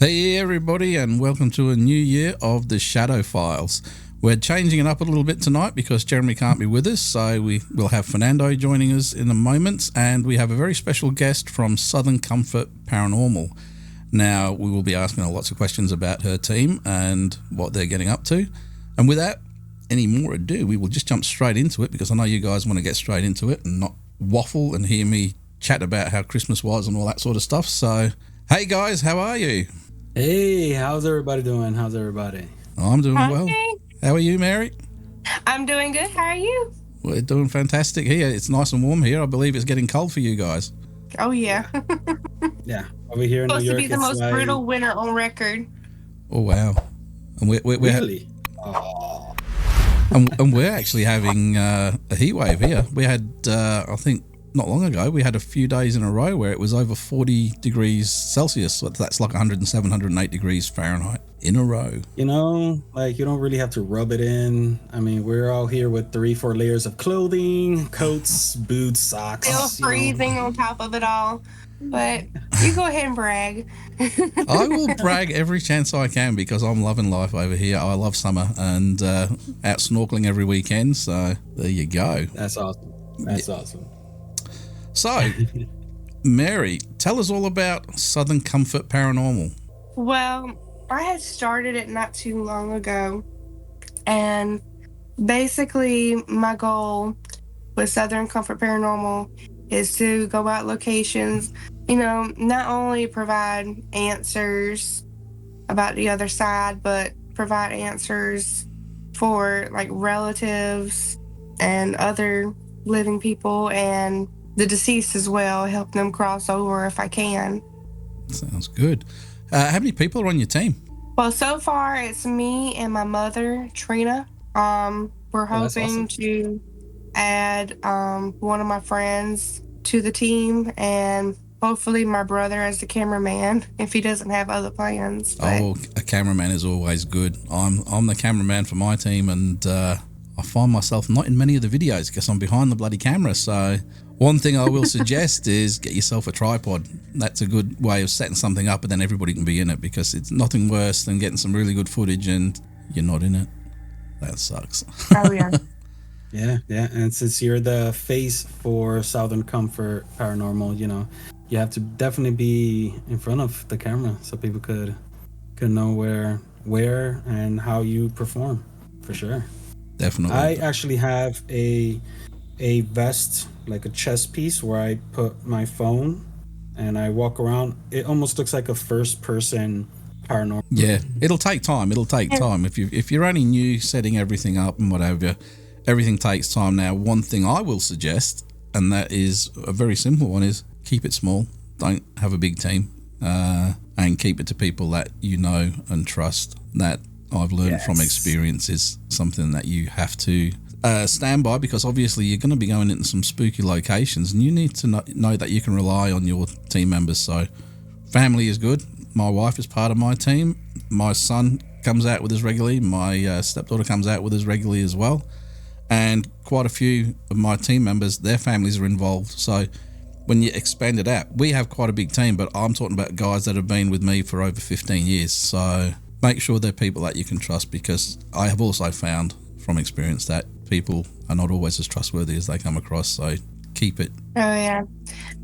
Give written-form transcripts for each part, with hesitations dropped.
Hey everybody, and welcome to a new year of the Shadow Files. We're changing it up a little bit tonight because Jeremy can't be with us, so we will have Fernando joining us in a moment, and we have a very special guest from Southern Comfort Paranormal. Now, we will be asking her lots of questions about her team and what they're getting up to. And without any more ado, we will just jump straight into it because I know you guys want to get straight into it and not waffle and hear me chat about how Christmas was and all that sort of stuff. So, hey guys, how are you? Hey, how's everybody doing? How's everybody? I'm doing Hi. well. How are you, Mary? I'm doing good. How are you? We're doing fantastic here. It's nice and warm here. I believe it's getting cold for you guys. Oh, yeah. Yeah, over here in New Supposed to York, be the it's most brutal winter on record. Oh, wow. And we're really. and we're actually having a heat wave here. We had, I think, not long ago, we had a few days in a row where it was over 40 degrees Celsius. So that's like 107, 108 degrees Fahrenheit in a row. You know, like you don't really have to rub it in. I mean, we're all here with 3-4 layers of clothing, coats, boots, socks. Still freezing on top of it all. But you go ahead and brag. I will brag every chance I can because I'm loving life over here. I love summer and out snorkeling every weekend. So there you go. That's awesome. That's awesome. So, Mary, tell us all about Southern Comfort Paranormal. Well, I had started it not too long ago. And basically, my goal with Southern Comfort Paranormal is to go out locations, you know, not only provide answers about the other side, but provide answers for like relatives and other living people and the deceased as well, help them cross over if I can. Sounds good. How many people are on your team? Well, so far it's me and my mother, Trina. We're hoping to add one of my friends to the team and hopefully my brother as the cameraman if he doesn't have other plans. But Oh, a cameraman is always good. I'm the cameraman for my team, and I find myself not in many of the videos because I'm behind the bloody camera. So one thing I will suggest is get yourself a tripod. That's a good way of setting something up and then everybody can be in it, because it's nothing worse than getting some really good footage and you're not in it. That sucks. Oh, yeah. Yeah. And since you're the face for Southern Comfort Paranormal, you know, you have to definitely be in front of the camera so people could know where and how you perform, for sure. Definitely. I actually have a vest, like a chest piece, where I put my phone and I walk around. It almost looks like a first person paranormal. Yeah, it'll take time. If you're only new setting everything up and whatever, everything takes time. Now, one thing I will suggest, and that is a very simple one, is keep it small. Don't have a big team, and keep it to people that you know and trust. That I've learned from experience is something that you have to stand by, because obviously you're going to be going into some spooky locations and you need to know that you can rely on your team members. So family is good. My wife is part of my team. My son comes out with us regularly. My stepdaughter comes out with us regularly as well. And quite a few of my team members, their families are involved. So when you expand it out, we have quite a big team, but I'm talking about guys that have been with me for over 15 years. So make sure they're people that you can trust, because I have also found from experience that people are not always as trustworthy as they come across. So keep it. Oh, yeah.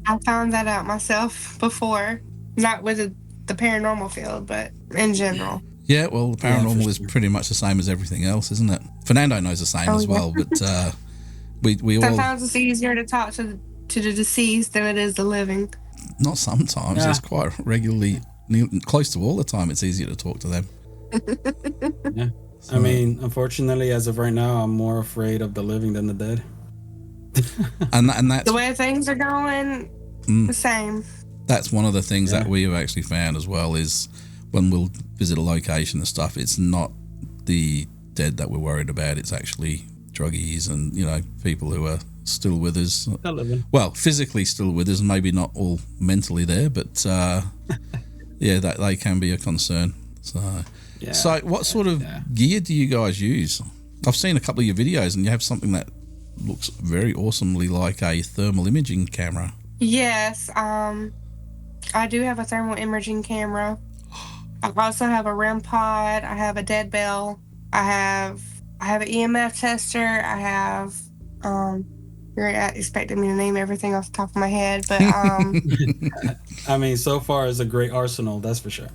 I found that out myself before, not with the paranormal field, but in general. Yeah, well, the paranormal is pretty much the same as everything else, isn't it? Fernando knows the same as well, but we all... Sometimes it's easier to talk to the deceased than it is the living. Not sometimes. It's quite regularly, close to all the time, it's easier to talk to them. Yeah. So, I mean, unfortunately, as of right now, I'm more afraid of the living than the dead. and that's... The way things are going, the same. That's one of the things that we have actually found as well, is when we'll visit a location and stuff, it's not the dead that we're worried about. It's actually druggies and, you know, people who are still with us. Well, physically still with us, maybe not all mentally there, but yeah, that they can be a concern. So what sort of gear do you guys use? I've seen a couple of your videos and you have something that looks very awesomely like a thermal imaging camera. Yes, I do have a thermal imaging camera. I also have a REM pod. I have a dead bell. I have an EMF tester. I have you're expecting me to name everything off the top of my head, but I mean, so far it's a great arsenal, that's for sure.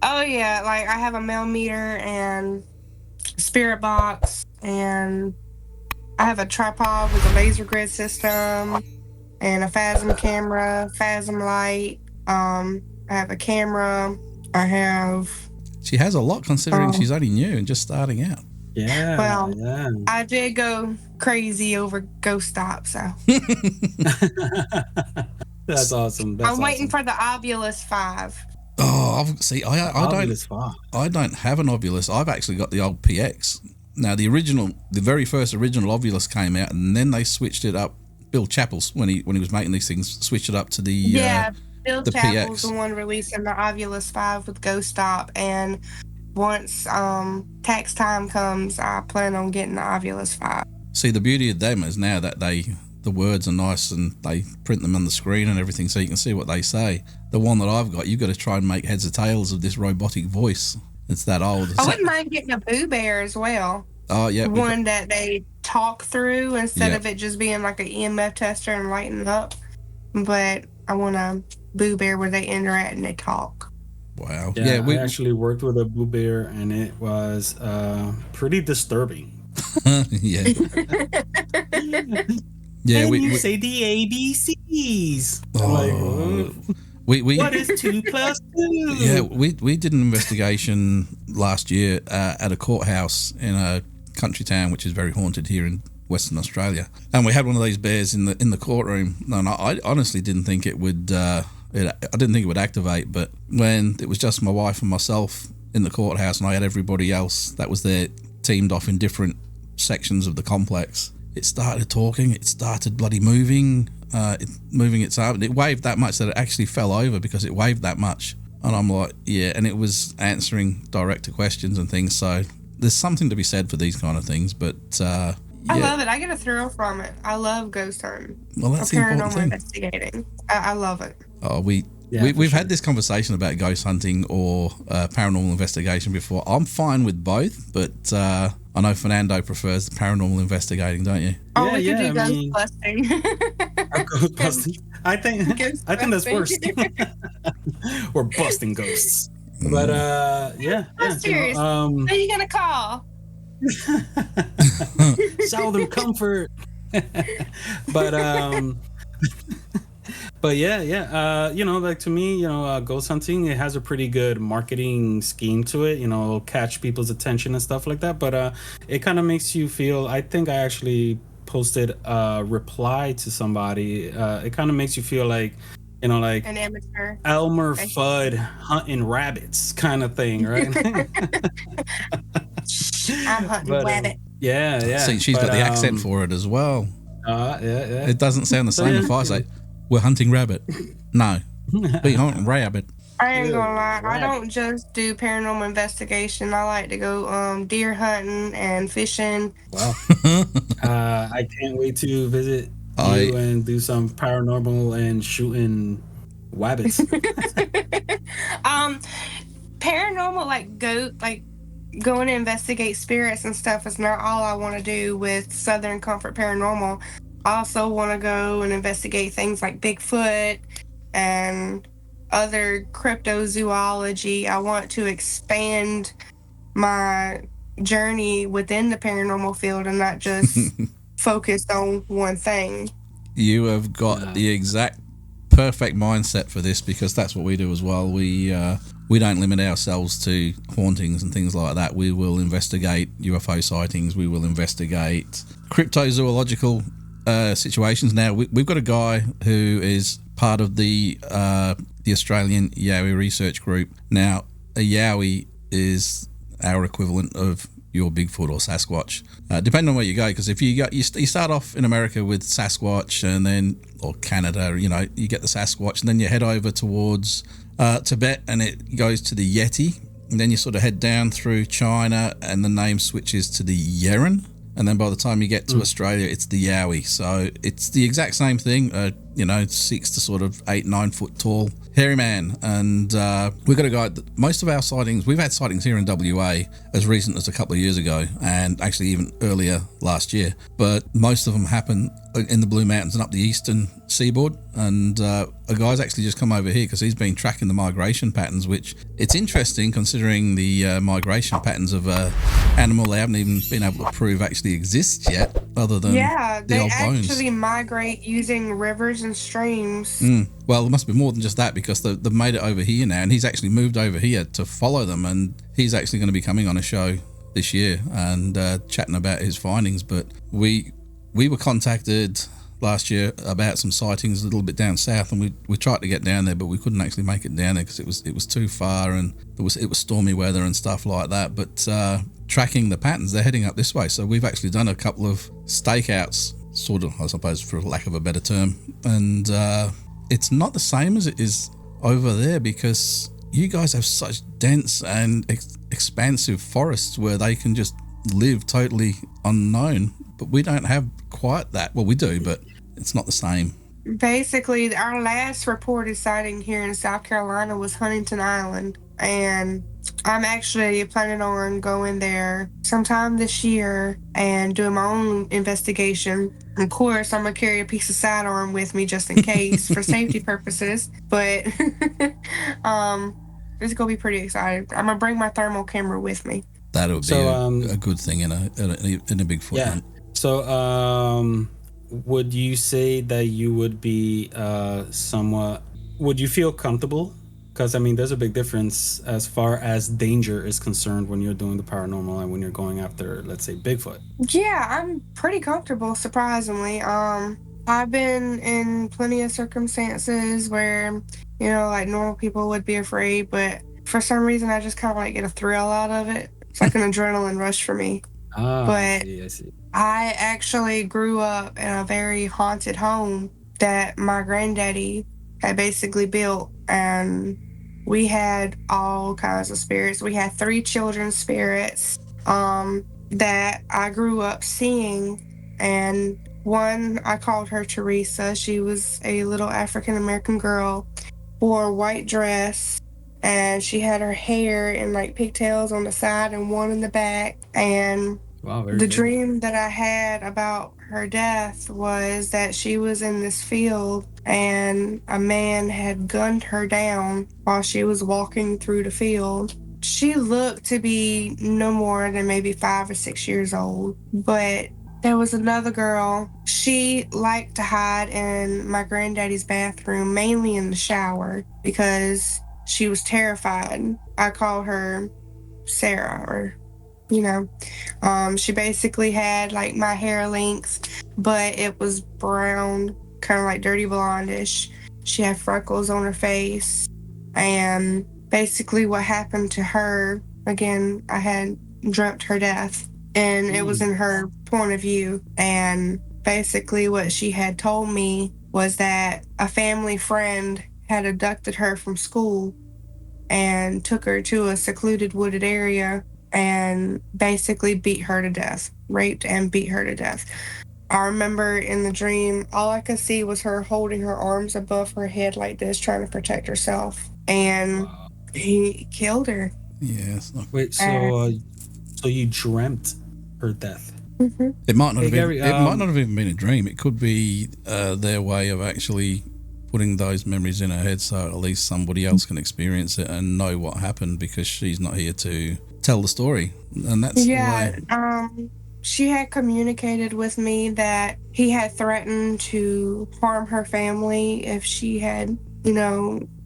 Oh yeah, like I have a mail meter and spirit box, and I have a tripod with a laser grid system and a Phasm camera, Phasm light. I have a camera. I have. She has a lot considering she's only new and just starting out. Yeah. Well, yeah. I did go crazy over Ghost Stop, so. That's awesome. That's I'm waiting for the Ovilus 5. Oh, I don't have an Ovilus. I've actually got the old PX. Now the very first original Ovilus came out, and then they switched it up. Bill Chappell's when he was making these things, switched it up to the Bill the Chappell's PX. the one releasing the Ovilus 5 with Ghost Stop, and once tax time comes, I plan on getting the Ovilus 5. See, the beauty of them is now that the words are nice and they print them on the screen and everything, so you can see what they say. The one that I've got, you've got to try and make heads or tails of this robotic voice. It's that old. I wouldn't mind getting a Boo Bear as well. Oh yeah, one that they talk through instead of it just being like an EMF tester and lighting up. But I want a Boo Bear where they interact and they talk. Wow. Yeah, we actually worked with a Boo Bear, and it was pretty disturbing. Yeah. Yeah, we say the ABCs. Oh. What is 2 plus 2? Yeah, we did an investigation last year at a courthouse in a country town which is very haunted here in Western Australia, and we had one of these bears in the courtroom. And I honestly didn't think it would. I didn't think it would activate, but when it was just my wife and myself in the courthouse, and I had everybody else that was there teamed off in different sections of the complex, it started talking. It started bloody moving. Moving its arm. It waved that much that it actually fell over because it waved that much. And I'm like, yeah, and it was answering direct to questions and things. So there's something to be said for these kind of things. But yeah. I love it. I get a thrill from it. I love ghost hunting. Well, that's the important thing. Investigating. I love it. Oh, we've had this conversation about ghost hunting or paranormal investigation before. I'm fine with both, but I know Fernando prefers the paranormal investigating, don't you? Oh, we could do ghost busting. Ghost busting. I think that's worse. We're busting ghosts. But I'm serious. Who are you gonna call? Southern Comfort. But yeah. Like to me, ghost hunting, it has a pretty good marketing scheme to it. It'll catch people's attention and stuff like that. But it kind of makes you feel. I think I actually posted a reply to somebody. It kind of makes you feel like, like an amateur Elmer Fudd hunting rabbits kind of thing, right? I'm hunting rabbit. Yeah. See, she's got the accent for it as well. Yeah. It doesn't sound the same if I say, we're hunting rabbit. No, we hunting rabbit. I ain't gonna lie, I don't just do paranormal investigation. I like to go deer hunting and fishing. Wow. I can't wait to visit you and do some paranormal and shooting wabbits. Paranormal, like going to investigate spirits and stuff is not all I want to do with Southern Comfort Paranormal. I also want to go and investigate things like Bigfoot and other cryptozoology. I want to expand my journey within the paranormal field and not just focus on one thing. You have got the exact perfect mindset for this, because that's what we do as well. We don't limit ourselves to hauntings and things like that. We will investigate UFO sightings. We will investigate cryptozoological situations. Now we've got a guy who is part of the Australian Yowie research group. Now a Yowie is our equivalent of your Bigfoot or Sasquatch, depending on where you go. Because if you start off in America with Sasquatch, and then or Canada, you get the Sasquatch, and then you head over towards Tibet, and it goes to the Yeti, and then you sort of head down through China, and the name switches to the Yeren. And then by the time you get to Australia, it's the Yowie. So it's the exact same thing. 6 to sort of 8, 9 foot tall, hairy man. And we've got a guy. Most of our sightings, we've had sightings here in WA as recent as a couple of years ago, and actually even earlier last year. But most of them happen in the Blue Mountains and up the eastern seaboard. And a guy's actually just come over here because he's been tracking the migration patterns, which it's interesting considering the migration patterns of animal they haven't even been able to prove actually exists yet, other than the old bones. They actually migrate using rivers and streams. Well, there must be more than just that, because they've made it over here now, and he's actually moved over here to follow them, and he's actually going to be coming on a show this year and chatting about his findings. But we were contacted last year about some sightings a little bit down south, and we tried to get down there, but we couldn't actually make it down there because it was too far, and it was stormy weather and stuff like that. But tracking the patterns, they're heading up this way, so we've actually done a couple of stakeouts, sort of, I suppose, for lack of a better term, and it's not the same as it is over there, because you guys have such dense and expansive forests where they can just live totally unknown, but we don't have quite that. Well, we do, but it's not the same. Basically, our last reported sighting here in South Carolina was Huntington Island, and I'm actually planning on going there sometime this year and doing my own investigation. Of course, I'm gonna carry a piece of sidearm with me just in case for safety purposes, but it's gonna be pretty exciting. I'm gonna bring my thermal camera with me. That would be a good thing in a Bigfoot hunt. So, would you say that you would be somewhat? Would you feel comfortable? Because I mean, there's a big difference as far as danger is concerned when you're doing the paranormal and when you're going after, let's say, Bigfoot. Yeah, I'm pretty comfortable, surprisingly. I've been in plenty of circumstances where, like normal people would be afraid, but for some reason I just kind of like get a thrill out of it. It's like an adrenaline rush for me. But I see. I actually grew up in a very haunted home that my granddaddy had basically built, and we had all kinds of spirits. We had 3 children's spirits that I grew up seeing, and one, I called her Teresa. She was a little African American girl, wore a white dress, and she had her hair in like pigtails on the side and one in the back. And wow, the dream that I had about her death was that she was in this field and a man had gunned her down while she was walking through the field. She looked to be no more than maybe 5 or 6 years old, but there was another girl. She liked to hide in my granddaddy's bathroom, mainly in the shower, because she was terrified. I call her Sarah, or she basically had like my hair length, but it was brown, kind of like dirty blondish. She had freckles on her face, and basically what happened to her, again, I had dreamt her death, and it was in her point of view. And basically what she had told me was that a family friend had abducted her from school and took her to a secluded wooded area and basically beat her to death, raped and beat her to death. I remember in the dream, all I could see was her holding her arms above her head like this, trying to protect herself. And he killed her. Yes. Wait, so you dreamt her death? Mm-hmm. It might not have even been a dream. It could be their way of actually putting those memories in her head, so at least somebody else can experience it and know what happened, because she's not here to tell the story. And that's she had communicated with me that he had threatened to harm her family if she had,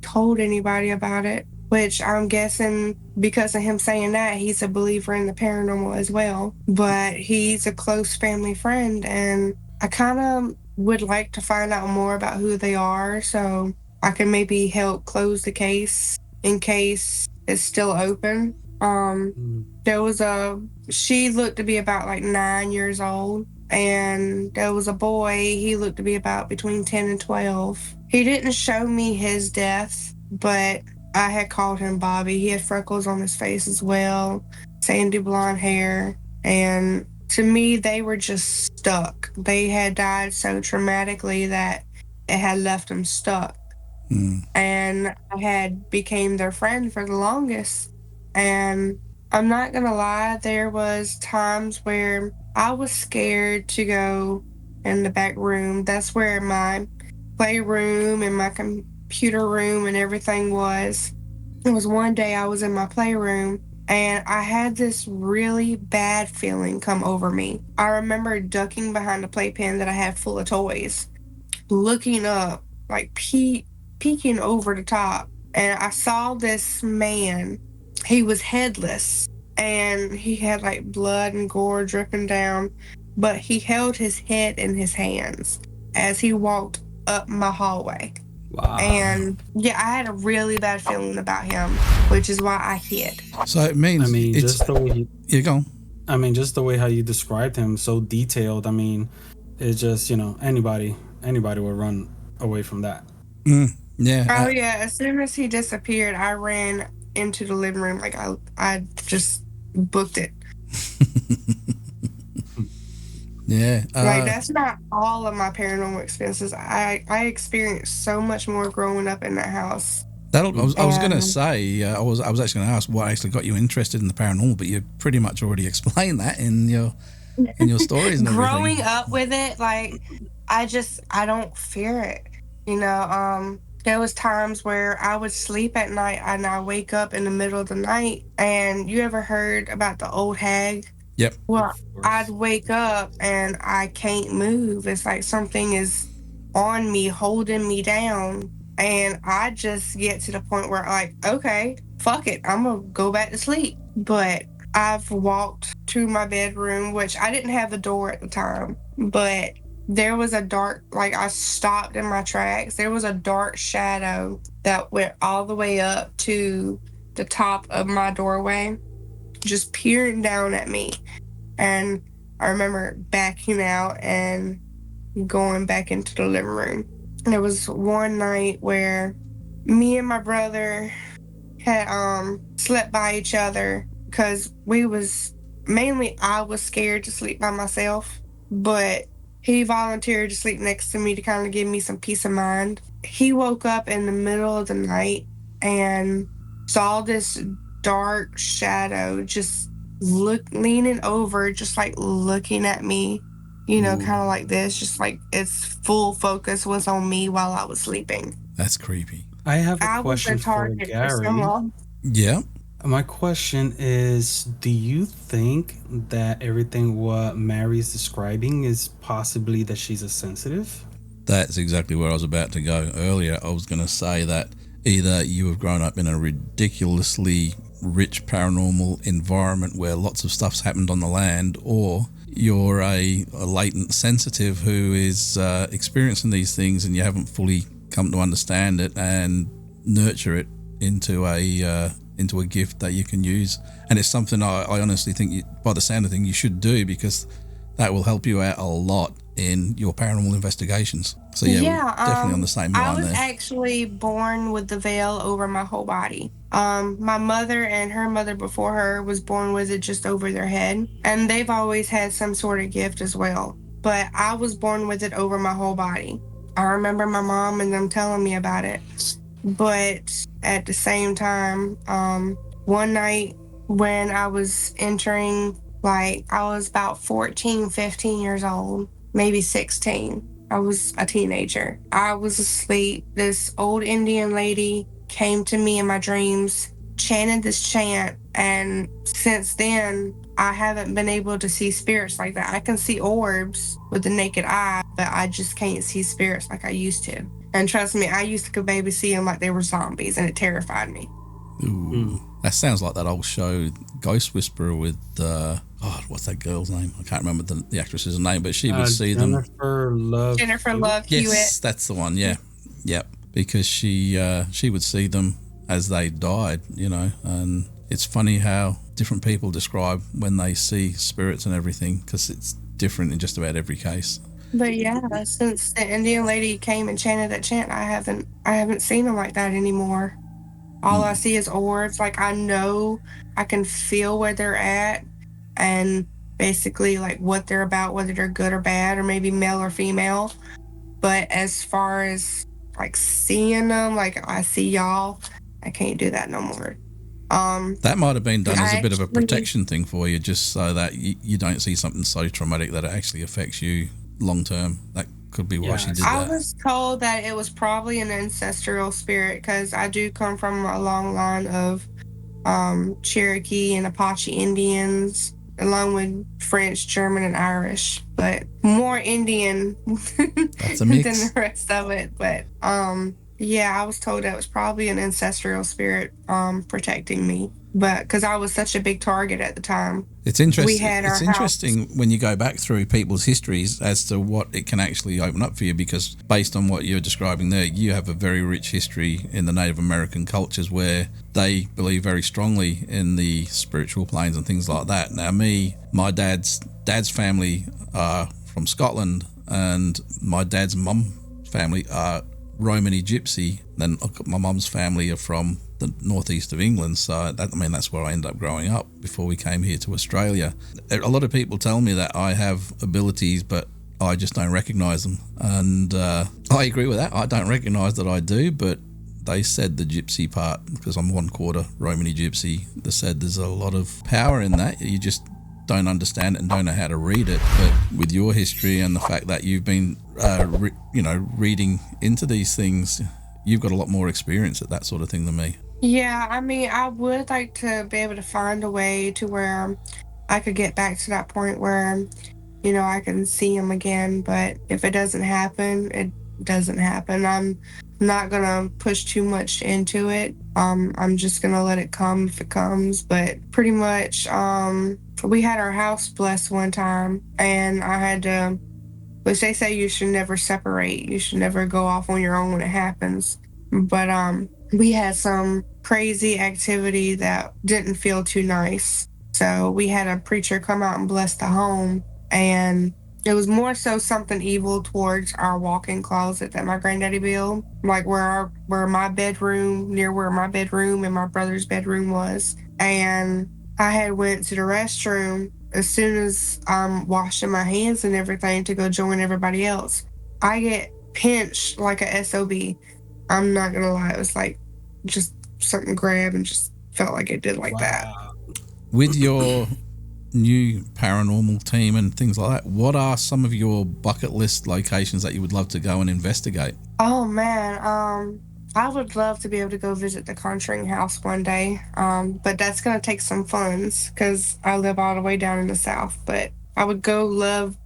told anybody about it, which I'm guessing because of him saying that, he's a believer in the paranormal as well. But he's a close family friend, and I kind of would like to find out more about who they are so I can maybe help close the case in case it's still open. She looked to be about like 9 years old, and there was a boy, he looked to be about between 10 and 12. He didn't show me his death, but I had called him Bobby. He had freckles on his face as well, sandy blonde hair, and to me, they were just stuck. They had died so traumatically that it had left them stuck. And I had became their friend for the longest. And I'm not gonna lie, there was times where I was scared to go in the back room. That's where my playroom and my computer room and everything was. It was one day I was in my playroom and I had this really bad feeling come over me. I remember ducking behind a playpen that I had full of toys, looking up, like peeking over the top, and I saw this man. He was headless, and he had like blood and gore dripping down, but he held his head in his hands as he walked up my hallway. Wow. And yeah, I had a really bad feeling about him, which is why I hid. So it means I mean, it's just the way you go. I mean, just the way how you described him, so detailed. I mean, it's just, anybody would run away from that. Yeah. Oh yeah, as soon as he disappeared, I ran into the living room like I just booked it. Yeah. Like that's not all of my paranormal experiences. I experienced so much more growing up in that house. I was going to say, I was actually going to ask what actually got you interested in the paranormal, but you pretty much already explained that in your stories and everything. Growing up with it, like I don't fear it. There was times where I would sleep at night and I wake up in the middle of the night. And you ever heard about the old hag? Yep. Well, I'd wake up and I can't move. It's like something is on me, holding me down. And I just get to the point where, like, okay, fuck it, I'm gonna go back to sleep. But I've walked to my bedroom, which I didn't have the door at the time, but there was a dark, like, I stopped in my tracks. There was a dark shadow that went all the way up to the top of my doorway, just peering down at me. And I remember backing out and going back into the living room. There was one night where me and my brother had slept by each other because I was scared to sleep by myself, but he volunteered to sleep next to me to kind of give me some peace of mind. He woke up in the middle of the night and saw this dark shadow just leaning over, just like looking at me, kind of like this, just like its full focus was on me while I was sleeping. That's creepy. I have a question for Gary. Yeah. My question is, do you think that everything what Mary's describing is possibly that she's a sensitive? That's exactly where I was about to go earlier. I was going to say that either you have grown up in a ridiculously rich paranormal environment where lots of stuff's happened on the land, or you're a latent sensitive who is experiencing these things and you haven't fully come to understand it and nurture it into a gift that you can use. And it's something I honestly think, by the sound of things, you should do, because that will help you out a lot in your paranormal investigations. So yeah, we're definitely on the same line there. I was actually born with the veil over my whole body. My mother and her mother before her was born with it just over their head, and they've always had some sort of gift as well. But I was born with it over my whole body. I remember my mom and them telling me about it. But at the same time, one night when I was entering, like, I was about 14, 15 years old, maybe 16. I was a teenager. I was asleep. This old Indian lady came to me in my dreams, chanted this chant, and since then, I haven't been able to see spirits like that. I can see orbs with the naked eye, but I just can't see spirits like I used to. And trust me, I used to baby see them like they were zombies, and it terrified me. Ooh, that sounds like that old show, Ghost Whisperer, with what's that girl's name? I can't remember the actress's name, but she would see them. Jennifer Love Hewitt. Yes, that's the one. Yeah, yep. Because she would see them as they died, and it's funny how different people describe when they see spirits and everything, because it's different in just about every case. But yeah, since the Indian lady came and chanted that chant, I haven't seen them like that anymore. All I see is orbs. Like, I know I can feel where they're at and basically like what they're about, whether they're good or bad, or maybe male or female. But as far as like seeing them, like I see y'all, I can't do that no more. That might have been done as a bit of a actually- protection thing for you, just so that you don't see something so traumatic that it actually affects you long term. That could be why she did I that. was told that it was probably an ancestral spirit because I do come from a long line of Cherokee and Apache Indians, along with French, German, and Irish, but more Indian That's a than mix. the rest of it. But yeah, I was told that it was probably an ancestral spirit protecting me, but because I was such a big target at the time. It's interesting. We had our It's interesting when you go back through people's histories as to what it can actually open up for you, because based on what you're describing there, you have a very rich history in the Native American cultures where they believe very strongly in the spiritual planes and things like that. Now, my dad's family are from Scotland, and my dad's mum family are Romany Gypsy. Then my mum's family are from the northeast of England, so that's where I ended up growing up before we came here to Australia. A lot of people tell me that I have abilities, but I just don't recognise them, and I agree with that. I don't recognise that I do, but they said the gypsy part, because I'm 1/4 Romany Gypsy, they said there's a lot of power in that. You just don't understand it and don't know how to read it. But with your history and the fact that you've been reading into these things, you've got a lot more experience at that sort of thing than me. Yeah, I mean, I would like to be able to find a way to where I could get back to that point where, I can see him again. But if it doesn't happen, it doesn't happen. I'm not gonna push too much into it. I'm just gonna let it come if it comes. But pretty much, we had our house blessed one time, and I had to. Which they say you should never separate. You should never go off on your own when it happens. But we had some crazy activity that didn't feel too nice. So we had a preacher come out and bless the home, and it was more so something evil towards our walk-in closet that my granddaddy built, like where my bedroom, near where my bedroom and my brother's bedroom was. And I had went to the restroom as soon as I'm washing my hands and everything to go join everybody else. I get pinched like a SOB. I'm not gonna lie, it was like just something grabbed and just felt like it did like that. With your new paranormal team and things like that, what are some of your bucket list locations that you would love to go and investigate? Oh man, I would love to be able to go visit the Conjuring House one day, but that's gonna take some funds because I live all the way down in the South. But I would love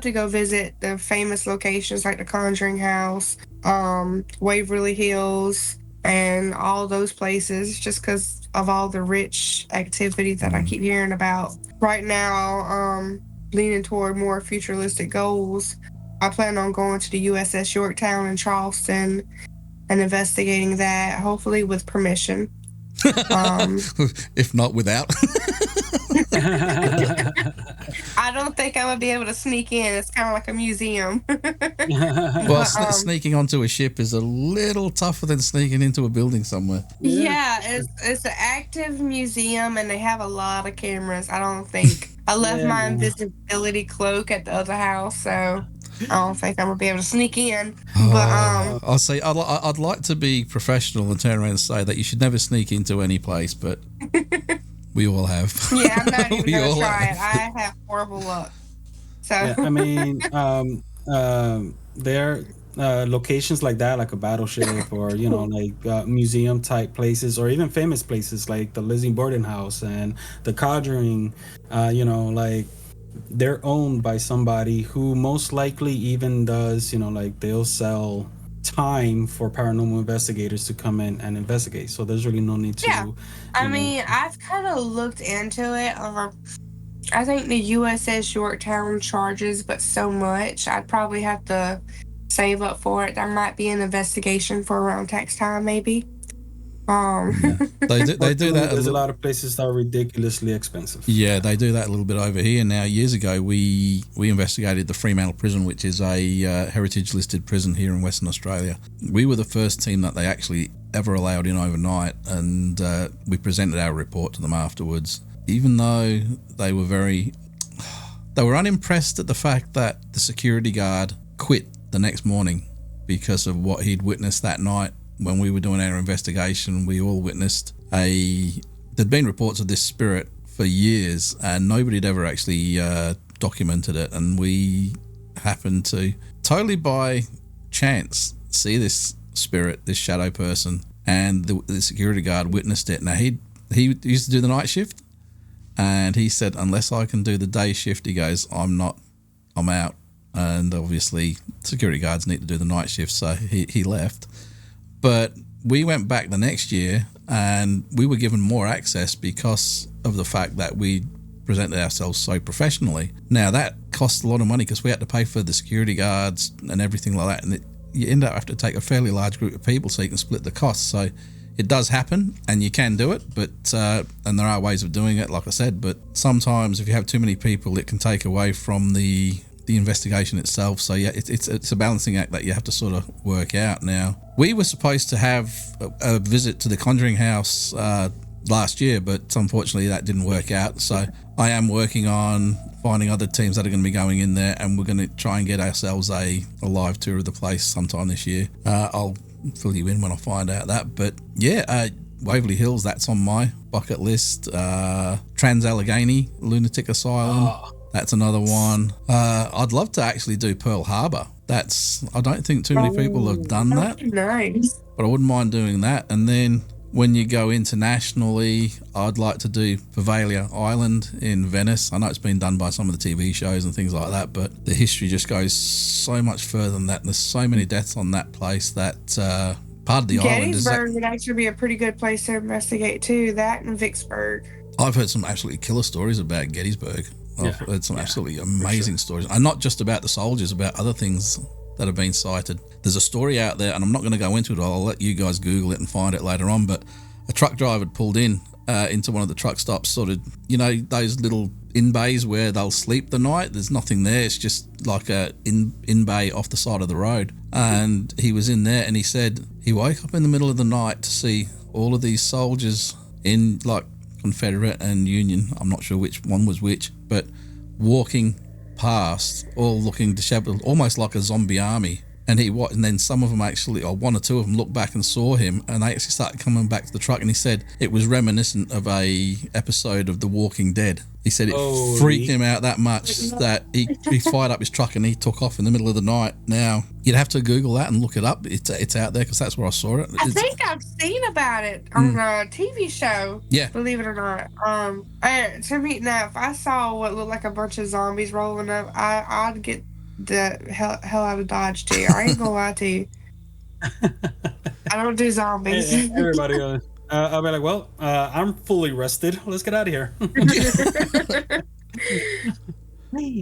to go visit the famous locations like the Conjuring House, Waverly Hills, and all those places, just because of all the rich activity that I keep hearing about. Right now, leaning toward more futuristic goals, I plan on going to the USS Yorktown in Charleston and investigating that, hopefully with permission. If not without. I don't think I'm gonna be able to sneak in. It's kind of like a museum. Well, sneaking onto a ship is a little tougher than sneaking into a building somewhere. Yeah, it's an active museum and they have a lot of cameras. I don't think I left my invisibility cloak at the other house, so I don't think I'm gonna be able to sneak in. But I'll say I'd like to be professional and turn around and say that you should never sneak into any place, but we all have. Yeah, I'm not even gonna try it. I have horrible luck. So Yeah, I mean, there are locations like that, like a battleship, or like museum type places, or even famous places like the Lizzie Borden House and the Conjuring. Like they're owned by somebody who most likely even does, like they'll sell time for paranormal investigators to come in and investigate. So there's really no need to. Yeah, I mean, I've kind of looked into it. I think the USS Yorktown charges, but so much, I'd probably have to save up for it. There might be an investigation for around tax time, maybe. They do that. There's a lot of places that are ridiculously expensive. Yeah, they do that a little bit over here. Now, years ago, we investigated the Fremantle Prison, which is a heritage-listed prison here in Western Australia. We were the first team that they actually ever allowed in overnight, and we presented our report to them afterwards. Even though they were unimpressed at the fact that the security guard quit the next morning because of what he'd witnessed that night when we were doing our investigation. We all witnessed there'd been reports of this spirit for years, and nobody had ever actually documented it. And we happened to, totally by chance, see this spirit, this shadow person, and the security guard witnessed it. Now he used to do the night shift, and he said, unless I can do the day shift, he goes, I'm out. And obviously security guards need to do the night shift, so he left. But we went back the next year, and we were given more access because of the fact that we presented ourselves so professionally. Now that costs a lot of money because we had to pay for the security guards and everything like that, and you end up having to take a fairly large group of people so you can split the costs. So it does happen, and you can do it, but and there are ways of doing it, like I said. But sometimes if you have too many people, it can take away from the investigation itself. So yeah, it's a balancing act that you have to sort of work out. Now, we were supposed to have a visit to the Conjuring House last year, but unfortunately that didn't work out. So I am working on finding other teams that are going to be going in there, and we're going to try and get ourselves a live tour of the place sometime this year. I'll fill you in when I find out that. But yeah, Waverly Hills, that's on my bucket list. Trans-Allegheny Lunatic Asylum, that's another one. I'd love to actually do Pearl Harbor. I don't think too many people have done that. Nice. But I wouldn't mind doing that. And then when you go internationally, I'd like to do Poveglia Island in Venice. I know it's been done by some of the TV shows and things like that, but the history just goes so much further than that. And there's so many deaths on that place that part of the island is... Gettysburg would actually be a pretty good place to investigate too, that and Vicksburg. I've heard some absolutely killer stories about Gettysburg. I've heard some absolutely amazing stories. And not just about the soldiers, about other things that have been cited. There's a story out there, and I'm not going to go into it. I'll let you guys Google it and find it later on. But a truck driver had pulled in into one of the truck stops, sort of, those little in bays where they'll sleep the night. There's nothing there. It's just like a in bay off the side of the road. And he was in there, and he said he woke up in the middle of the night to see all of these soldiers in, like, Confederate and Union, I'm not sure which one was which, but walking past, all looking disheveled, almost like a zombie army. And then some of them actually, or one or two of them, looked back and saw him, and they actually started coming back to the truck. And he said it was reminiscent of a episode of The Walking Dead. He said it freaked him out that much that he fired up his truck and he took off in the middle of the night. Now, you'd have to Google that and look it up. It's out there because that's where I saw it. I think I've seen about it on a TV show. Yeah. Believe it or not. To me, now, if I saw what looked like a bunch of zombies rolling up, I'd get the hell out of Dodge too. I ain't gonna lie to you. I don't do zombies. Hey, everybody goes. I'll be like, well, I'm fully rested. Let's get out of here.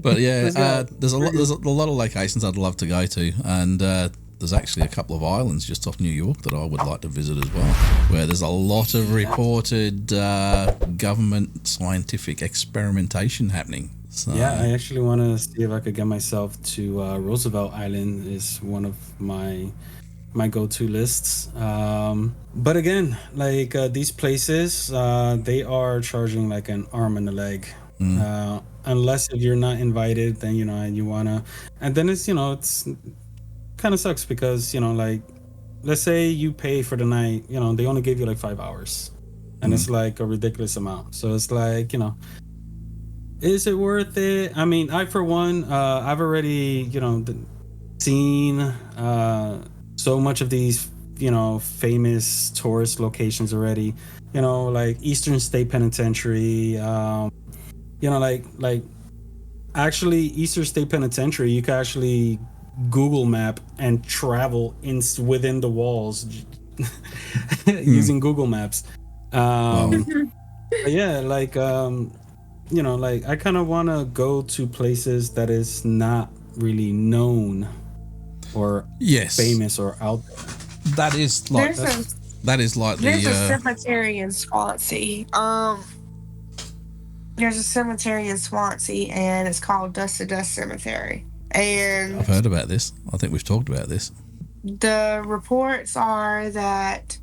But yeah, there's a lot of locations I'd love to go to, and there's actually a couple of islands just off New York that I would like to visit as well, where there's a lot of reported government scientific experimentation happening. So, yeah, I actually want to see if I could get myself to Roosevelt Island. Is one of my go-to lists. But again, like these places, they are charging like an arm and a leg. Unless if you're not invited, then and you wanna, and then it's kind of sucks because like, let's say you pay for the night, they only give you like 5 hours, and it's like a ridiculous amount. So it's like, is it worth it? I mean, I for one, I've already seen so much of these famous tourist locations already, like Eastern State Penitentiary, like actually Eastern State Penitentiary, you can actually Google map and travel within the walls using Google Maps. Yeah, like like I kind of want to go to places that is not really known or famous or out there. That is like there's a cemetery in Swansea. There's a cemetery in Swansea, and it's called Dust to Dust Cemetery. And I've heard about this. I think we've talked about this. The reports are that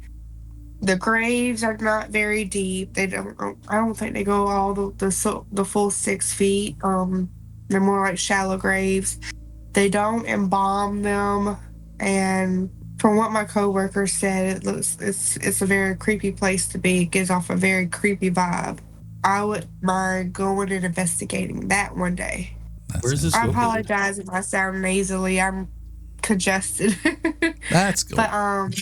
the graves are not very deep. I don't think they go all the full 6 feet. They're more like shallow graves. They don't embalm them, and from what my coworkers said, it's a very creepy place to be. It gives off a very creepy vibe. I would mind going and investigating that one day. That Where's sounds this I cool. located? apologize if I sound nasally. I'm congested. That's cool. But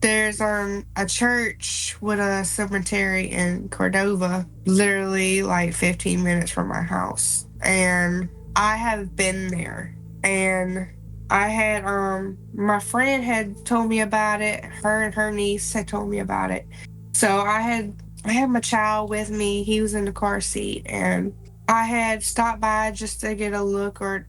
there's a church with a cemetery in Cordova, literally like 15 minutes from my house. And I have been there. And I had my friend had told me about it. Her and her niece had told me about it. So I had my child with me. He was in the car seat, and I had stopped by just to get a look or,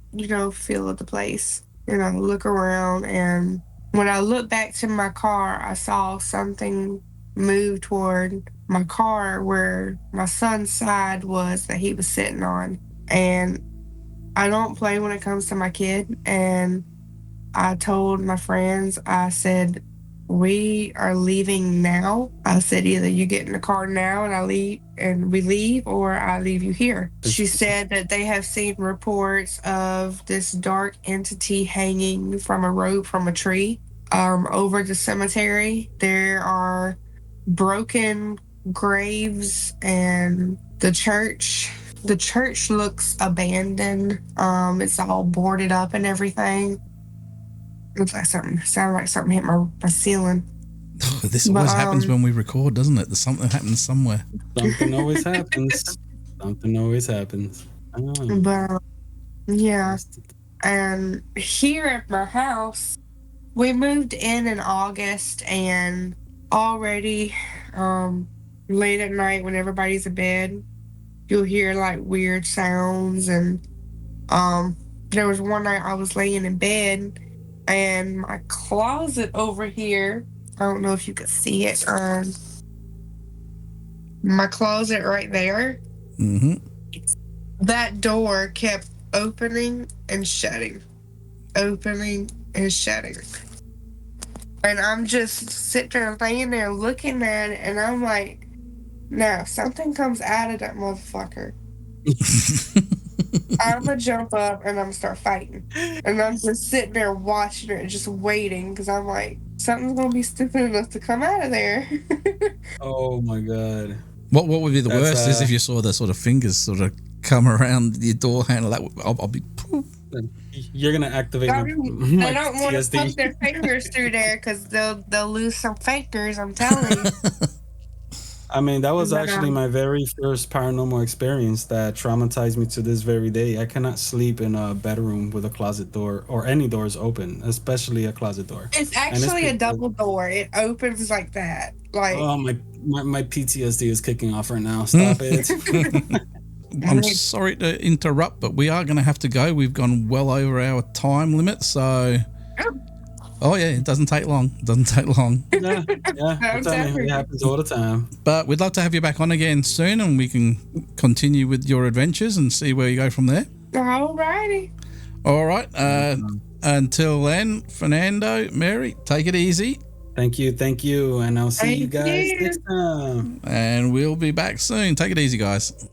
feel of the place, look around. And when I looked back to my car, I saw something move toward my car where my son's side was that he was sitting on. And I don't play when it comes to my kid. And I told my friends, I said, we are leaving now. I said, either you get in the car now and we leave, or I leave you here. She said that they have seen reports of this dark entity hanging from a rope from a tree over the cemetery. There are broken graves, and the church looks abandoned. It's all boarded up and everything. Looks like sounded like something hit my ceiling. This always happens when we record, doesn't it? There's something happens somewhere. Something always happens. Something always happens. Oh. But yeah, and here at my house, we moved in August, and already late at night when everybody's in bed, you'll hear like weird sounds. And there was one night I was laying in bed, and my closet over here, I don't know if you could see it, my closet right there, Mm-hmm. that door kept opening and shutting, opening and shutting. And I'm just sitting there laying there looking at it, and I'm like, now something comes out of that motherfucker, I'm gonna jump up and I'm gonna start fighting. And I'm just sitting there watching it, just waiting, because I'm like, something's gonna be stupid enough to come out of there. Oh my god. What would be the worst is if you saw the sort of fingers sort of come around your door handle. That I'll be. You're gonna activate I my don't want to PTSD. put their fingers through there, because they'll lose some fingers. I'm telling you. I mean, that was actually my very first paranormal experience that traumatized me to this very day. I cannot sleep in a bedroom with a closet door or any doors open, especially a closet door. It's actually a double door. It opens like that. Like, oh my PTSD is kicking off right now. Stop it. I'm sorry to interrupt, but we are going to have to go. We've gone well over our time limit, so. Oh yeah, it doesn't take long. Yeah, I'm it happens all the time. But we'd love to have you back on again soon, and we can continue with your adventures and see where you go from there. Alrighty. All right. Until then, Fernando, Mary, take it easy. Thank you, and I'll see you guys next time. And we'll be back soon. Take it easy, guys.